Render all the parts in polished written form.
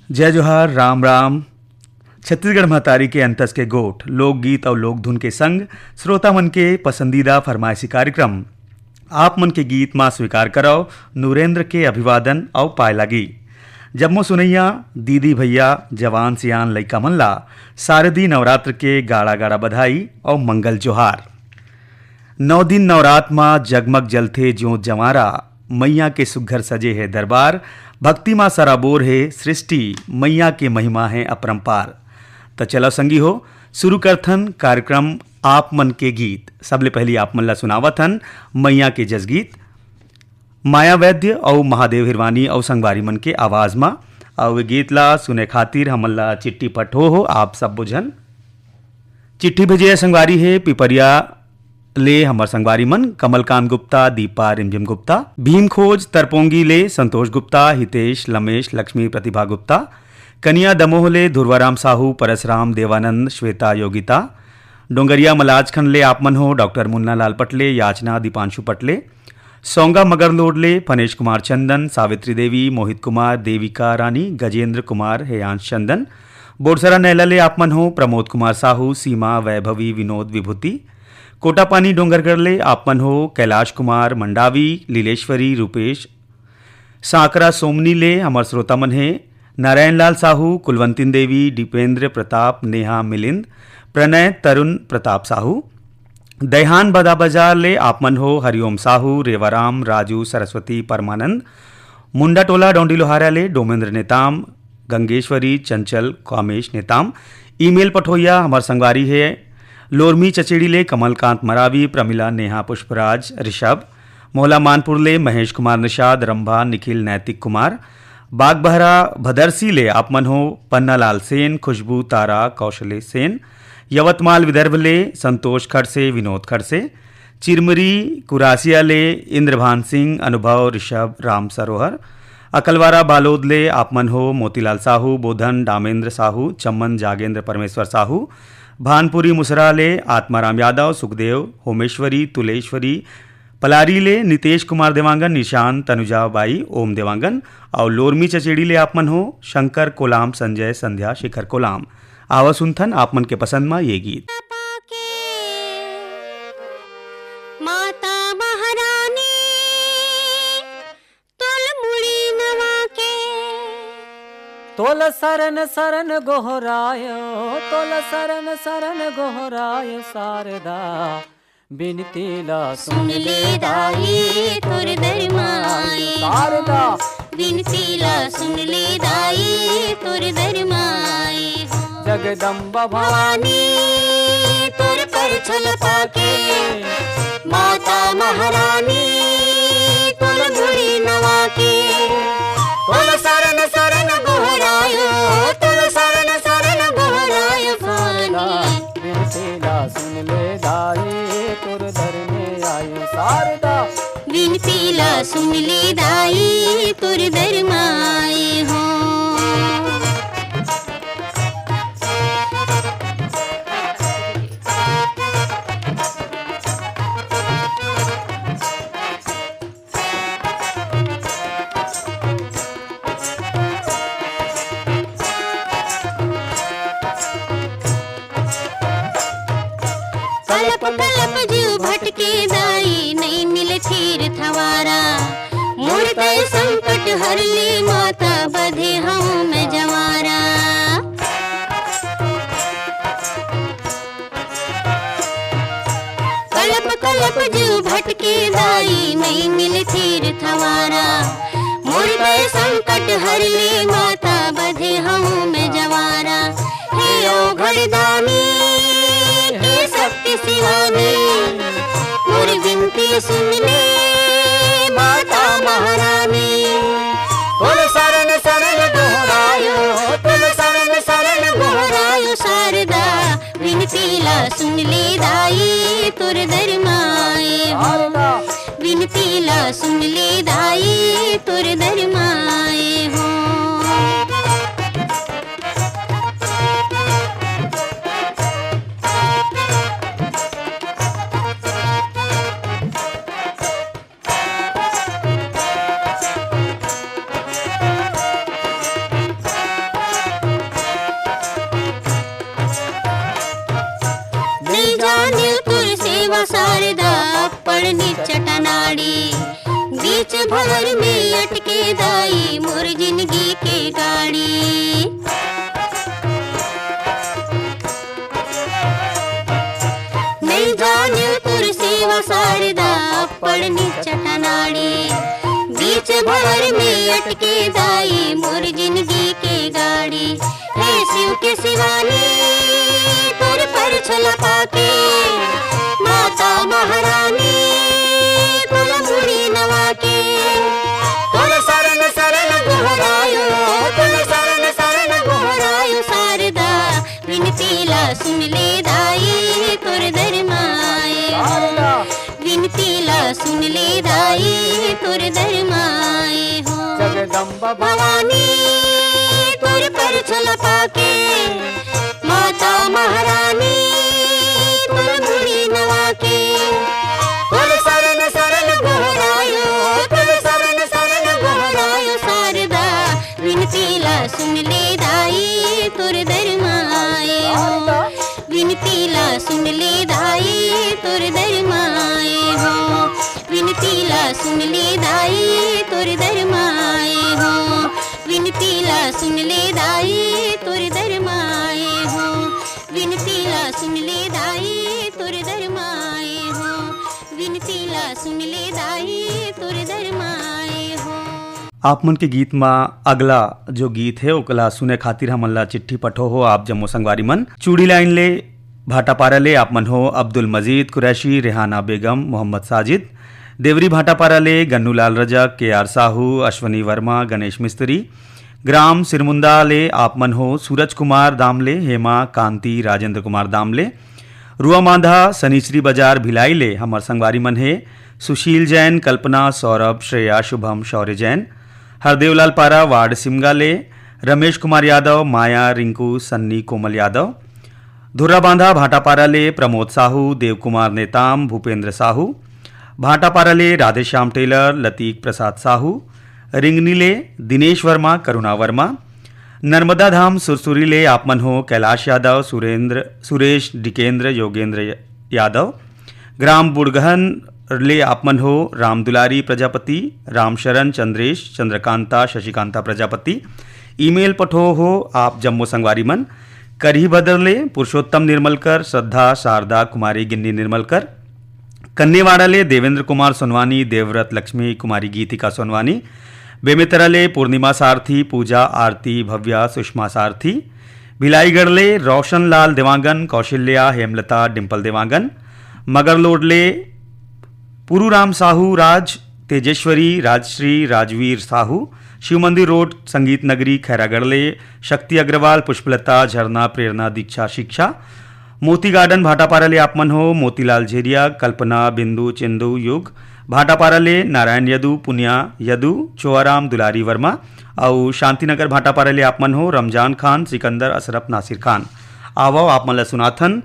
जय जोहार, राम राम। छत्तीसगढ़ महतारी के अंतस के गोठ लोकगीत और लोक धुन के संग श्रोता मन के पसंदीदा फरमाइशी कार्यक्रम आप मन के गीत मां स्वीकार करो नूरेंद्र के अभिवादन और पाए लगी। जम्मो सुनैया दीदी भैया जवान सियान लइका मन ला शारदी नवरात्र के गाड़ा गाड़ा बधाई और मंगल जोहार। 9 दिन नवरात्र मां जगमग जलथे ज्योत जवारा, मैया के सुघर सजे है दरबार, भक्ति मां सराबोर है सृष्टि, मैया के महिमा है अपरंपार। तो चलो संगी हो शुरू करथन कार्यक्रम आप मन के गीत। सबले पहली आप मन ला सुनावथन मैया के जसगीत माया वैद्य और महादेव हिरवानी और संगवारी मन के आवाज में। और गीत ला सुने खातिर हमन ला चिट्ठी पठो हो आप सब बुझन। चिट्ठी भेजे संगवारी है पिपरिया ले हमर संगवारी मन कमलकांत गुप्ता, दीपा रिमझिम गुप्ता, भीम खोज तरपोंगी ले संतोष गुप्ता, हितेश लमेश लक्ष्मी प्रतिभा गुप्ता, कनिया दमोह ले ध्रुवाराम साहू, परसराम देवानंद, श्वेता योगिता, डोंगरिया मलाजखंड ले आपमन हो डॉक्टर मुन्ना लाल पटले, याचना दीपांशु पटले, सोंगा मगर लोडले फनेश कुमार चंदन, सावित्री देवी, मोहित कुमार, देविका रानी, गजेंद्र कुमार, हेयांश चंदन, बोरसरा नैला ले आपमन हो प्रमोद कुमार साहू, सीमा वैभवी, विनोद विभूति, कोटापानी डोंगरगढ़ ले आपमन हो कैलाश कुमार मंडावी, लीलेश्वरी, रूपेश सांकरा, सोमनी ले हमर श्रोता मन है नारायण लाल साहू, कुलवंतिन देवी, दीपेंद्र प्रताप, नेहा मिलिंद, प्रणय तरुण प्रताप साहू, दयान बदा बाजार ले आपमन हो हरिओम साहू, रेवाराम, राजू, सरस्वती, परमानंद, मुंडा टोला डोंडी लोहारा ले डोमेंद्र नेताम, गंगेश्वरी, चंचल, कामेश नेताम। ईमेल पठोइया हमार संगवारी है लोरमी चचेड़ी ले कमलकांत मरावी, प्रमिला, नेहा पुष्पराज, ऋषभ, मोहला मानपुर ले महेश कुमार निषाद, रंभा, निखिल, नैतिक कुमार, बागबहरा भदरसी ले आपमन हो पन्नालाल सेन, खुशबू, तारा, कौशले सेन, यवतमाल विदर्भ ले संतोष खड़से, विनोद खड़से, चिरमरी कुरासिया ले इंद्रभान सिंह, अनुभव, ऋषभ, राम सरोहर, अकलवारा बालोद ले आपमन हो मोतीलाल साहू, बोधन, दामेंद्र साहू, चम्मन, जागेंद्र परमेश्वर साहू, भानपुरी मुसरा ले आत्माराम यादव, सुखदेव, होमेश्वरी, तुलेश्वरी, पलारी ले नितेश कुमार देवांगन, निशान, तनुजा बाई, ओम देवांगन और लोरमी चचेड़ी ले आपमन हो शंकर कोलाम, संजय, संध्या, शिखर कोलाम। आवा सुनथन आपमन के पसंद में ये गीत। माता महारानी तोल मुड़ी नवा के, तोल सरन सरन गोहरायो, तोल सरन सरन गोहरायो शारदा, बिनती ला सुन ले दाई तुर दरमाए शारदा, बिनती ला सुन ले दाई तुर दरमाए। जगदम्बा भवानी तुर पर छल पाके, माता महारानी तुल मुड़ी नवा के, तुल सरन सरन गोहरायो, तुल सरन सरन गोहरायो शारदा, बिनती ला सुन ले दाई तुर दर में आयो शारदा, बिनती ला सुन ले दाई तुर दरमाए हो। कलप कलप जीव भटके दाई नहीं मिले थीर थवारा, मुड़ते संकट हर ले माता बधे हम में जवारा। कलप कलप जीव भटके दाई नहीं मिले थीर थवारा, मुड़ते संकट हर ले माता बधे हम में जवारा। हे ओ घरदानी हे शक्ति शिवानी, मोर विनती सुन ले माता महारानी। तुल शरण शरण गोहरायो, तुल शरण शरण गोहरायो शारदा, विनती ला सुन ले दाई तुर दरमाए हो, विनती ला सुन ले दाई तुर दरमाए हो। अप्पड़ निचटनाड़ी बीच भंवर में अटके दाई मोर जिंदगी के गाड़ी। नहीं जाने तुर सेवा शारदा अप्पड़ निचटनाड़ी बीच भंवर में अटके दाई मोर जिंदगी के गाड़ी। हे शिव के शिवानी तुर पर छलका के माता महारानी तुल मुड़ी नवा के तुल शरण शरण गोहरायो तुल शरण शरण गोहरायो शारदा विनती ला सुन ले दाई तुर दरमाए विनती ला सुन ले दाई तुर दरमाए हो। जगदम्बा भवानी तुर पर छलका के माता महारानी तुल मुड़ी नवा के तुल शरण शरण गोहरायो तुल शरण शरण गोहरायो शारदा विनती ला सुन ले दाई तुर दरमाए हो विनती ला सुन ले दाई तुर दरमाए हो विनती ला सुन ले दाई तुर दरमाए हो विनती ला सुन ले दाई तुर दरमाए हो विनती ला सुन ले दाई तुर दरमाए हो विनती ला सुन ले दाई तुर दरमाए हो। आप मन के गीत में अगला जो गीत है ओकला सुने खातिर हमन ला चिट्ठी पठो हो आप जम्मू संगवारी मन। चूड़ी लाइन ले भाटापारा ले आप मन हो अब्दुल मजीद कुरैशी, रेहाना बेगम, मोहम्मद साजिद। देवरी भाटापारा ले गन्नूलाल रजक, KR साहू, अश्वनी वर्मा, गणेश मिस्त्री। ग्राम सिरमुंदा ले आप मन हो सूरज कुमार दामले, हेमा कांति, राजेंद्र कुमार दामले। रुआ मांधा सनीचरी बाजार भिलाई ले हमर संगवारी मन है सुशील जैन, कल्पना, सौरभ, श्रेया, शुभम, शौर्य जैन। हरदेवलाल पारा वार्ड सिमगा ले रमेश कुमार यादव, माया, रिंकू, सन्नी, कोमल यादव। धुर्रा बांधा भाटापारा ले प्रमोद साहू, देव कुमार नेताम, भूपेंद्र साहू। भाटापारा ले राधेश्याम टेलर, लतीक प्रसाद साहू। रिंगनी ले दिनेश वर्मा, करुणा वर्मा। नर्मदा धाम सुरसुरी ले आप मन हो कैलाश यादव, सुरेश, डिकेंद्र, योगेंद्र यादव। ग्राम बुड़गहन ले आप मन हो राम दुलारी प्रजापति, रामशरण, चंद्रेश, चंद्रकांता, शशिकांता प्रजापति। ईमेल पठो हो आप जम्मू संगवारी मन। करही बदरले पुरुषोत्तम निर्मलकर, श्रद्धा, शारदा कुमारी, गिन्नी निर्मलकर। कन्नेवाड़ा ले देवेंद्र कुमार सोनवानी, देवव्रत लक्ष्मी कुमारी, गीतिका सोनवानी। बेमेतरा ले पूर्णिमा सारथी, पूजा, आरती, भव्या, सुषमा सारथी। भिलाईगढ़ ले रोशन लाल देवांगन, कौशल्या, हेमलता, डिम्पल देवांगन। मगरलोड ले पुरूराम साहू, राज, तेजेश्वरी, राजश्री, राजवीर साहू। शिव मंदिर रोड, संगीत नगरी, खैरागढ़ ले शक्ति अग्रवाल, पुष्पलता, झरना, प्रेरणा, दीक्षा, शिक्षा। मोती गार्डन भाटापारा ले आप मन हो मोतीलाल झेरिया, कल्पना, बिंदु, चिंदू, युग। भाटापारा ले नारायण यदु, पुनिया यदु, चोआराम, दुलारी वर्मा। और शांतिनगर भाटापारा ले आप मन हो रमजान खान, सिकंदर, अशरफ, नासिर खान। आवो आप मन ला सुनाथन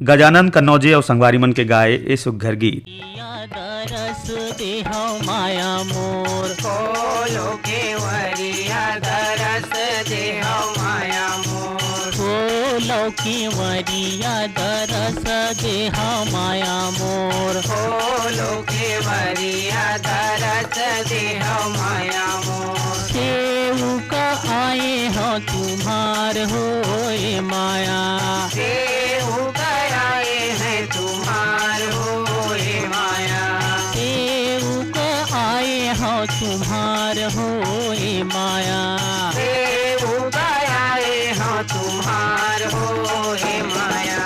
गजानन कन्नौजे और संगवारी मन के गाए ए सुघर गीत। दरस देहौ माया मोर खोलो केवरिया दरस देहौ माया मोर खोलो केवरिया दरस देहौ माया मोर खोलो केवरिया दरस देहौ माया मोर सेवका आए हो तुम्हार हो ए माया सेवका आए हैं तुम्हार हो ए माया तुम्हार हो ए माया आए हो तुम्हार हो ए माया।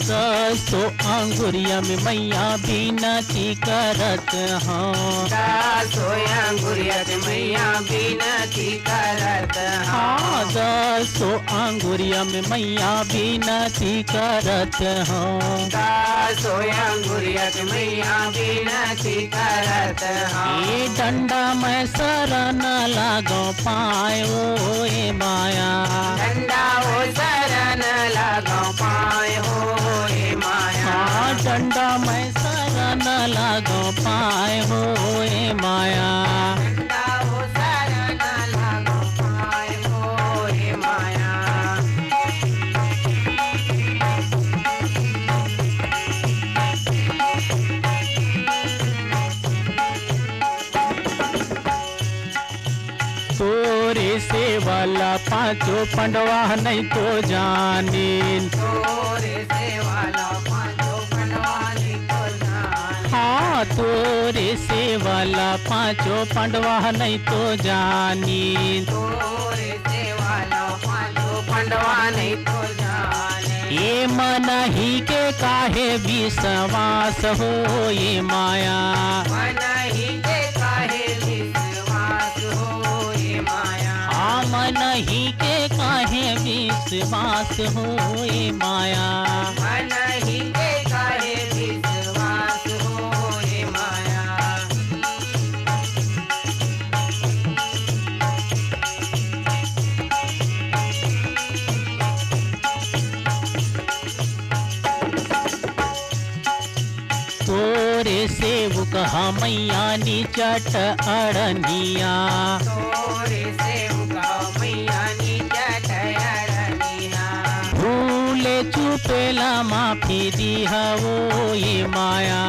दसो अंगुरिया में मैया बिनती करत हूँ दसो अंगुरिया में मैया बिनती करत हूँ दसो अंगुरिया में मैया बिनती करत हूँ दसो अंगुरिया में मैया बिनती करत हूँ ये डंडा में शरण लागो पाए ओ ए माया डंडा ओ शरण लागो पाए हो ए माया डंडा में शरण वाला पांचों पंडवा नहीं तो जानीन। तोरे से वाला पांचों पंडवा नहीं तो जाने। हाँ तोरे से वाला पांचों पंडवा नहीं तो जानीन। तोरे से वाला पांचों पंडवा नहीं तो जाने। ये मन ही के काहे विश्वास हो ये माया। मन ही के काहे विश्वास हो ये माया। मन ही के काहे विश्वास हो ये माया। मन ही के काहे विश्वास हो ये माया। तोरे सेवक मैया निचट अड़निया। तोरे से उगा मैया निजट अड़निया। भूले चुपेला माफी दिहा वो ये माया।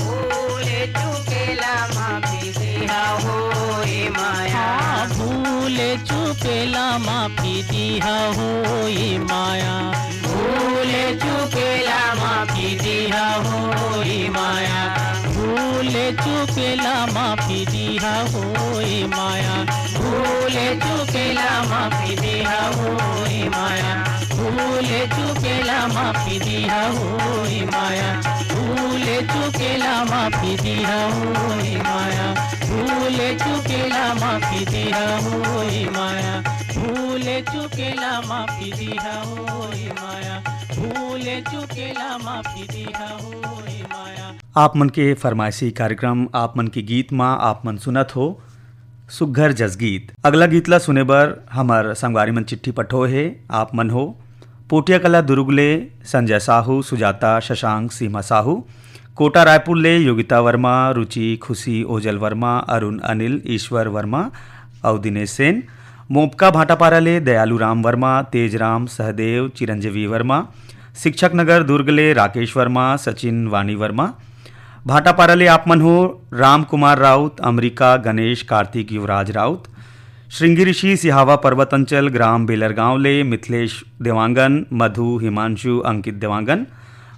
भूले चुकेला माफी दिया हो ये माया। भूले चुपेला माफी दिहा हो ये माया। भूले चुकेला माफी दिया हो ये माया। भूले चुकेला माफी दिहा हो ये माया। भूले चुकेला माफी दिया हो ये माया। भूले चुकेला माफी दिहा हो ये माया। भूले चुकेला माफी दिहा हो ये माया। भूले चुकेला माफी दिहा हो ये माया। भूले चुकेला माफी दिहा हो ये माया। भूले चुकेला माफी दिहा हो ये माया। आप मन के फरमाइशी कार्यक्रम आप मन के गीत माँ आप मन सुनत हो सुघर जसगीत। अगला गीतला सुने बर हमार संगवारी मन चिट्ठी पठो है। आप मन हो पोटिया कला दुर्गले संजय साहू, सुजाता, शशांक, सीमा साहू। कोटा रायपुर ले योगिता वर्मा, रुचि, खुशी, ओजल वर्मा, अरुण, अनिल, ईश्वर वर्मा और दिनेश सेन। मोपका भाटापारा ले दयालु राम वर्मा, तेजराम, सहदेव, चिरंजीवी वर्मा। शिक्षक नगर दुर्ग ले राकेश वर्मा, सचिन, वाणी वर्मा। भाटापारा ले आप मन हो राम कुमार राउत, अमरिका, गणेश, कार्तिक, युवराज राउत। श्रृंगी ऋषि सिहावा पर्वत अंचल ग्राम बेलरगांव ले मिथिलेश देवांगन, मधु, हिमांशु, अंकित देवांगन।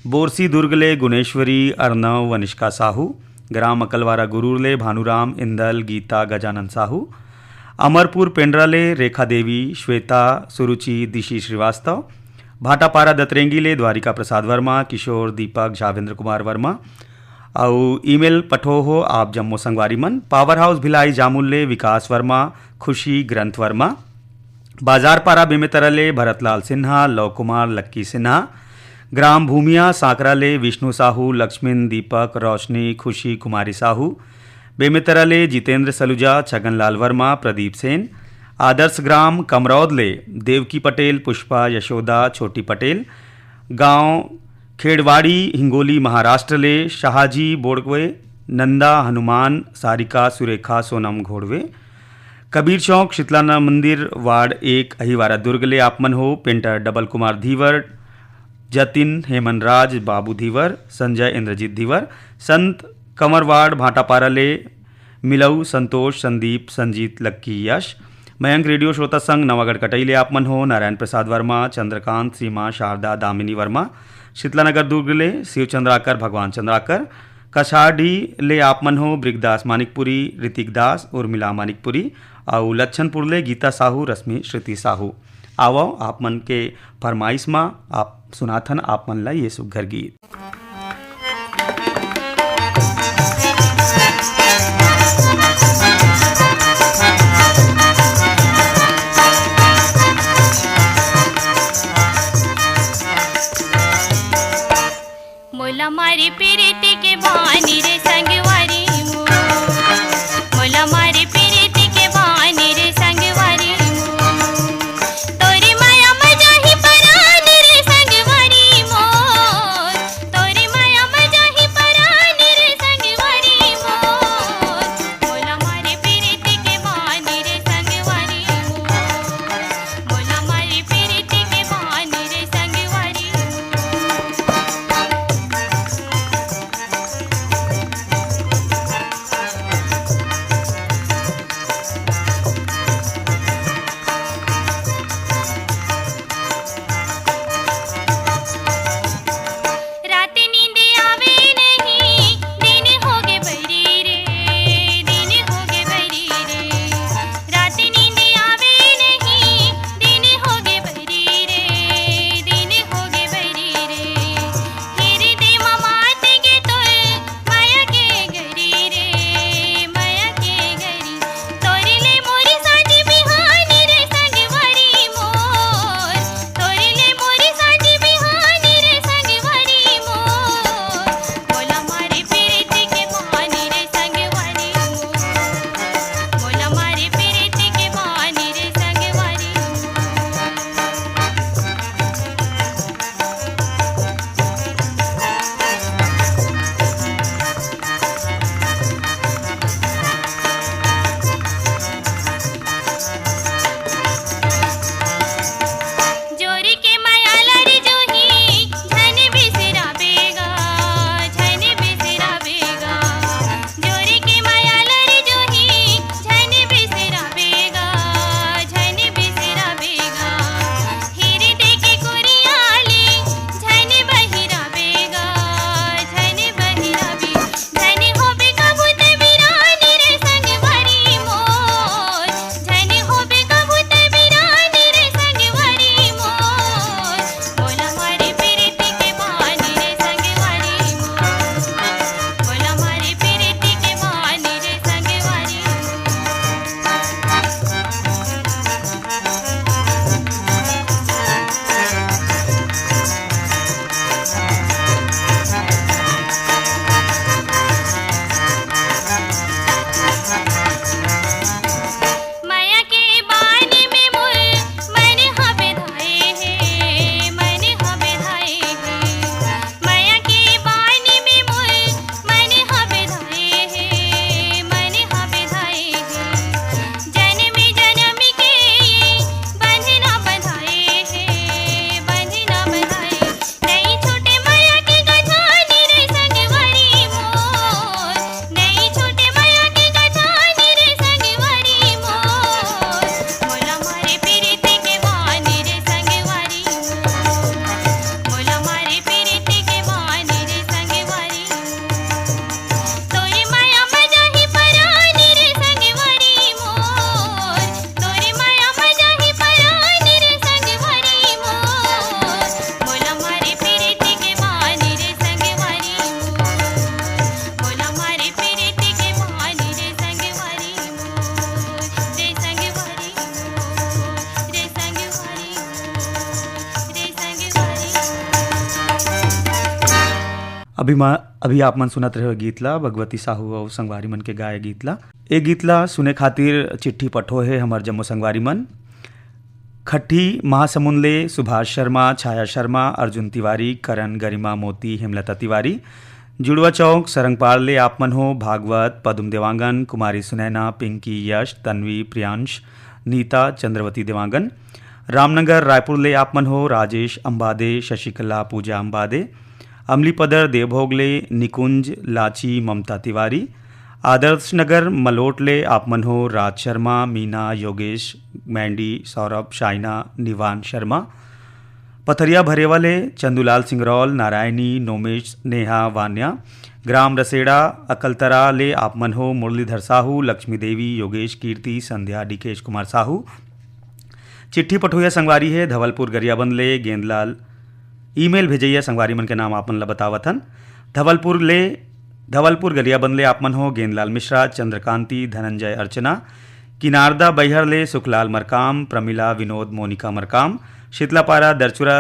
बोरसी दुर्ग ले गुणेश्वरी, अर्नव, वनिष्का साहू। ग्राम अकलवारा गुरूर ले भानुराम, इंदल, गीता, गजानन साहू। अमरपुर पेंड्रा ले रेखा देवी, श्वेता, सुरुचि, दिशी श्रीवास्तव। भाटापारा दतरेंगी ले द्वारिका प्रसाद वर्मा, किशोर, दीपक, झावेंद्र कुमार वर्मा। और ईमेल पठो हो आप जम्मो संगवारी मन। पावर हाउस भिलाई जामुल ले विकास वर्मा, खुशी, ग्रंथ वर्मा। बाजार पारा बेमेतरा ले भरतलाल सिन्हा, लव कुमार, लक्की सिन्हा। ग्राम भूमिया सांकरा ले विष्णु साहू, लक्ष्मण, दीपक, रोशनी, खुशी, कुमारी साहू। बेमेतरा ले जितेंद्र सलूजा, छगनलाल वर्मा, प्रदीप सेन। आदर्श ग्राम कमरौद ले देवकी पटेल, पुष्पा, यशोदा, छोटी पटेल। गांव खेड़वाड़ी हिंगोली महाराष्ट्र ले शाहजी बोड़वे, नंदा, हनुमान, सारिका, सुरेखा, सोनम घोड़वे। कबीर चौक शीतलाना मंदिर वार्ड 1 अहिवारा दुर्ग ले आप मन हो पेंटर डबल कुमार धीवर, जतिन, हेमन राज, बाबू धीवर, संजय, इंद्रजीत धीवर। संत कंवरवाड़ भाटापारा ले मिलऊ, संतोष, संदीप, संजीत, लक्की, यश। मयंक रेडियो श्रोता संघ नवागढ़ कटई ले आप मन हो नारायण प्रसाद वर्मा, चंद्रकांत, सीमा, शारदा, दामिनी वर्मा। शीतलानगर दुर्ग ले शिव चंद्राकर, भगवान चंद्राकर। कछाड़ी ले आप मन हो ब्रिगदास मानिकपुरी, ऋतिक दास, उर्मिला मानिकपुरी। और लच्छनपुर ले गीता साहू, रश्मि, श्रुति साहू। आवो आप मन के फरमाइश माँ आप सुनाथन आप मन ला ये सुघर गीत। मोला मारी पीरिति के बानी रे संगवारी मो, मोला मारी पीरिति के बानी रे संगवारी मो। तोरी माया मजा ही परानी रे संगवारी मो, अभी आप मन सुनत रहे गीतला भगवती साहू और संगवारी मन के गाय गीतला। ए गीतला सुने खातिर चिट्ठी पठो है हमार जम्मो संगवारी मन। खट्टी महासमुंद ले सुभाष शर्मा, छाया शर्मा, अर्जुन तिवारी, करण, गरिमा मोती, हेमलता तिवारी। जुड़वा चौक सरंगपाल ले आप मन हो भागवत, पदम देवांगन, कुमारी सुनैना, पिंकी, यश, तन्वी, प्रियांश, नीता, चंद्रवती देवांगन। रामनगर रायपुर ले आप मन हो राजेश अंबादे, शशिकला, पूजा अंबादे। अमली पदर देवभोगले निकुंज, लाची, ममता तिवारी। आदर्श नगर मलोट ले आप मन हो राज शर्मा, मीना, योगेश, मैंडी, सौरभ, शाइना, निवान शर्मा। पथरिया भरेवाले चंदूलाल सिंगरौल, नारायणी, नोमेश, नेहा, वान्या। ग्राम रसेड़ा अकलतरा ले आप मन हो मुरलीधर साहू, लक्ष्मी देवी, योगेश, कीर्ति, संध्या, डीकेश कुमार साहू। चिट्ठी पठोया संगवारी है धवलपुर गरियाबंद ले गेंदलाल। ईमेल भेजैया संगवारी मन के नाम आप मन ला बतावथन। धवलपुर गरियाबंद ले आप मन हो गेंदलाल मिश्रा, चंद्रकांति, धनंजय, अर्चना। किनारदा बैहर ले सुखलाल मरकाम, प्रमिला, विनोद, मोनिका मरकाम। शीतलापारा दरचुरा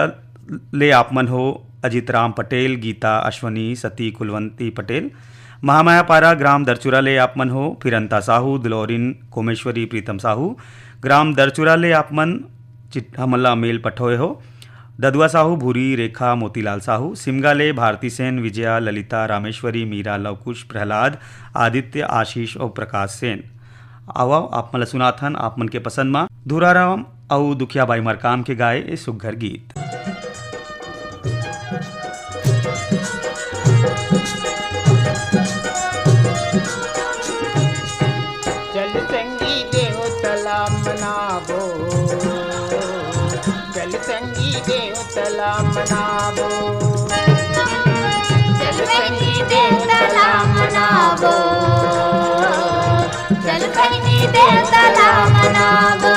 ले आप मन हो अजित राम पटेल, गीता, अश्वनी, सती, कुलवंती पटेल। महामायापारा ग्राम दरचुरा ले आप मन हो फिरंता साहू, दुलौरिन, कोमेश्वरी, प्रीतम साहू। ग्राम दरचुरा ले आप मन हमला मेल पठोए हो ददुआ साहू, भूरी, रेखा, मोतीलाल साहू। सिमगा ले भारती सेन, विजया, ललिता, रामेश्वरी, मीरा, लवकुश, प्रहलाद, आदित्य, आशीष और प्रकाश सेन। आवा आप मन सुनाथन आप मन के पसंद मा धुराराम और दुखिया बाई मरकाम के गाए ए सुघर गीत। चल संगी देव तला मनाबो, चल संगी देव तला मनाबो, चल संगी देव तला मनाबो, चल संगी देव तला मनाबो।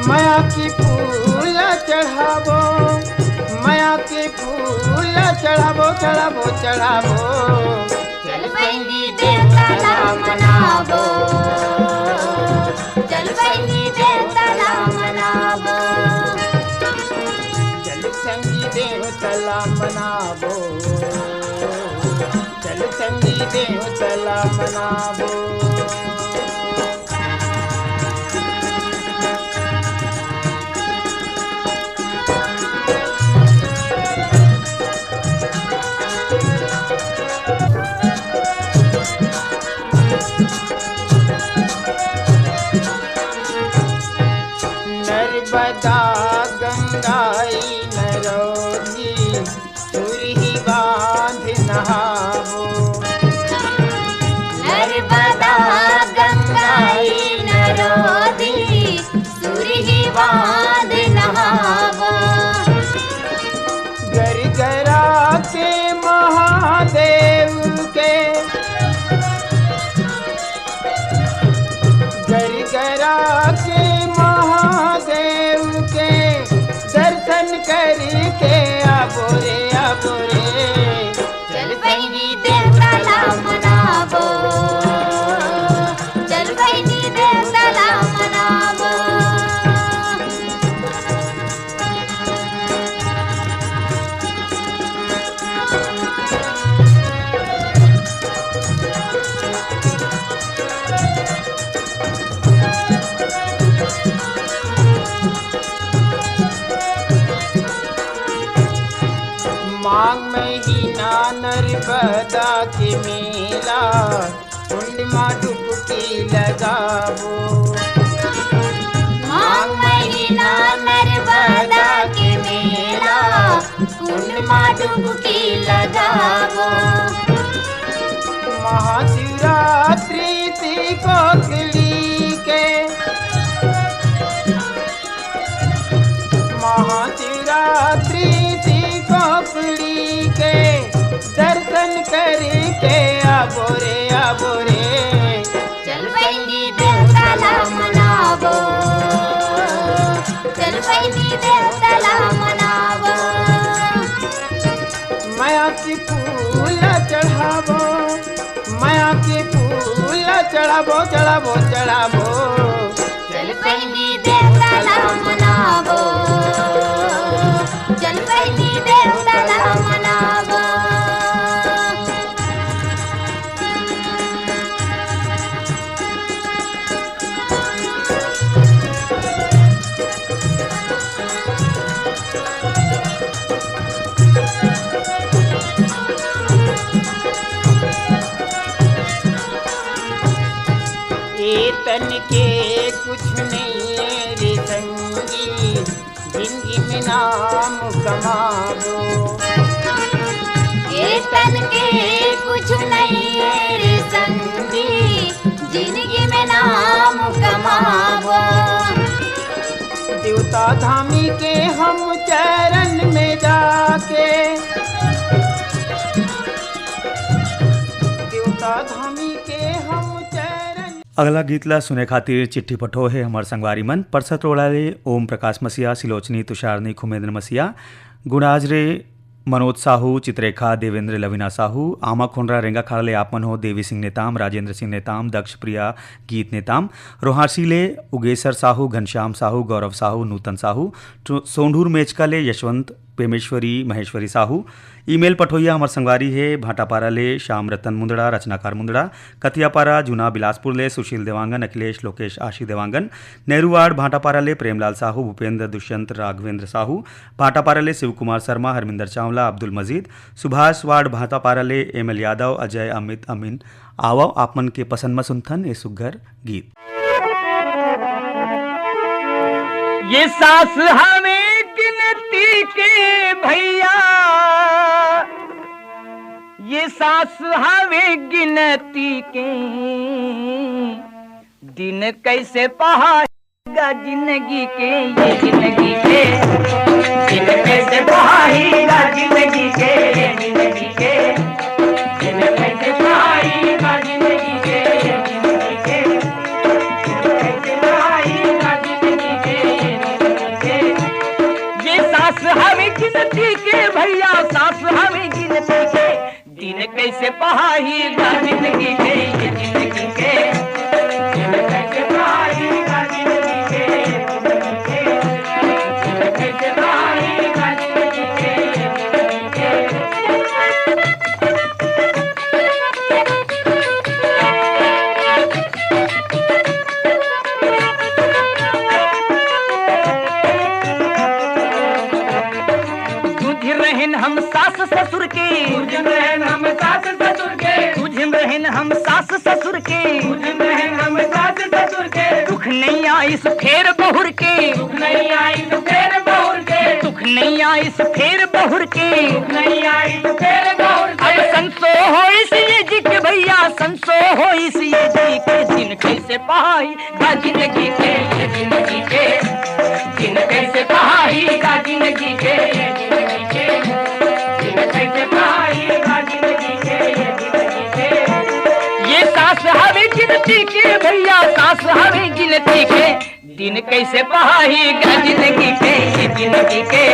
माया की फूल चढ़ाबो, माया के फूल चढ़ाबो, चढ़ाबो, चढ़ाबो। चल संगी देव तला मनाबो, चल संगी देव तला मनाबो। चल संगी देव तला मनाबो, चल संगी देव तला मनाबो। नर्मदा गंगाई नरोधी, सुरही बांध नहावो। नर्मदा गंगाई नरोधी, सुरही बांध नहावो। गरगरा के महादेव के, गरगरा के महादेव के दर्शन करके आबो रे, आबो रे। चल संगी देव तला मनाबो, चल संगी देव तला मनाबो। माघ महीना नर्मदा के मेला, कुंड में डुबकी लगावो। माघ महीना नर्मदा के मेला, कुंड में डुबकी लगावो। महाशिवरात्रि को खिली के, महाशिवरात्रि खोपड़ी के दर्शन करके आबो रे, आबो रे। चल संगी देव तला मनाबो, चल संगी देव तला मनाबो। माया की फूल चढ़ाबो, माया की फूल चढ़ाबो, चढ़ाबो, चढ़ाबो। चल संगी देव तला मनाबो, चल संगी देव तला मनाबो। तन के कुछ नहीं है रे संगी, जिंदगी में नाम कमावो। ये तन के कुछ नहीं है रे संगी, जिंदगी में नाम कमावो। देवता धामी के हम चरण में जाके, देवता धामी के हम चरण। अगला गीतला सुने खातिर चिट्ठी पठो है हमार संगवारी मन परसत रोड़ाले ओम प्रकाश मसिया, सिलोचनी तुषारनी, खुमेंद्र मसिया, गुणाज रे मनोज साहू, चित्रेखा, देवेंद्र, लविना साहू, आमा खोंडरा, रेंगा खाड़ले आपमन हो, देवी सिंह नेताम, राजेंद्र सिंह नेताम, दक्ष प्रिया गीत नेताम, रोहारसीले उगेसर साहू, घनश्याम साहू, गौरव साहू, नूतन साहू, सोंढूर मेचकाले यशवंत, पेमेश्वरी, महेश्वरी साहू। ईमेल पठोइया हमार संगवारी है भाटापारा ले श्याम रतन मुंदड़ा, रचनाकार मुंदड़ा, कतियापारा जूना बिलासपुर ले सुशील देवांगन, अखिलेश, लोकेश, आशी देवांगन, नेहरूवाड़ भाटापारा ले प्रेमलाल साहू, भूपेंद्र, दुष्यंत, राघवेंद्र साहू, भाटापारा ले शिव कुमार शर्मा, हरमिंदर चावला, अब्दुल मजीद, सुभाष वाड़ भाटापारा ले एमएल यादव, अजय, अमित, अमीन। आवो आपमन के पसंद में सुनथन ए सुग्घर गीत। ये सास हमें गिनती के भैया, ये सास हमें गिनती के, दिन कैसे पहाड़ेगा जिंदगी के, ये जिंदगी के दिन कैसे पहाड़ेगा जिंदगी के, ये जिंदगी के दिन कैसे पहाड़ेगा जिंदगी के, ये जिंदगी के कैसे पहाड़ेगा जिंदगी के, ये जिंदगी के। ये सास हमें गिनती के भैया, सास हमें गिनती के, दिन कैसे पहाड़ेगा जिंदगी के, ये जिंदगी के दिन कैसे पहाड़ेगा जिंदगी के, ये जिंदगी के दिन कैसे पहाड़ेगा जिंदगी के, ये जिंदगी के। रहन हम सास ससुर के, रहन हम सास ससुर के, रहन हम सास ससुर के, रहन हम सास ससुर के। दुख नहीं आई फेर बहुर के, दुख नहीं आई फेर बहुर के, दुख नहीं आई फेर बहुर के, दुख नहीं आई फेर बहुर के। अब संसो हो इस ये जी के भैया, संसो हो इस ये जी के, दिन कैसे पहाई गा जिंदगी के, ये जिंदगी के दिन कैसे पहाई गा जिंदगी के, ये जिंदगी के दिन कैसे पहाई गा जिंदगी के, ये जिंदगी के। ये सास हमें गिनती के भैया, सास हमें गिनती के, दिन कैसे पहाई गा जिंदगी के, ये जिंदगी के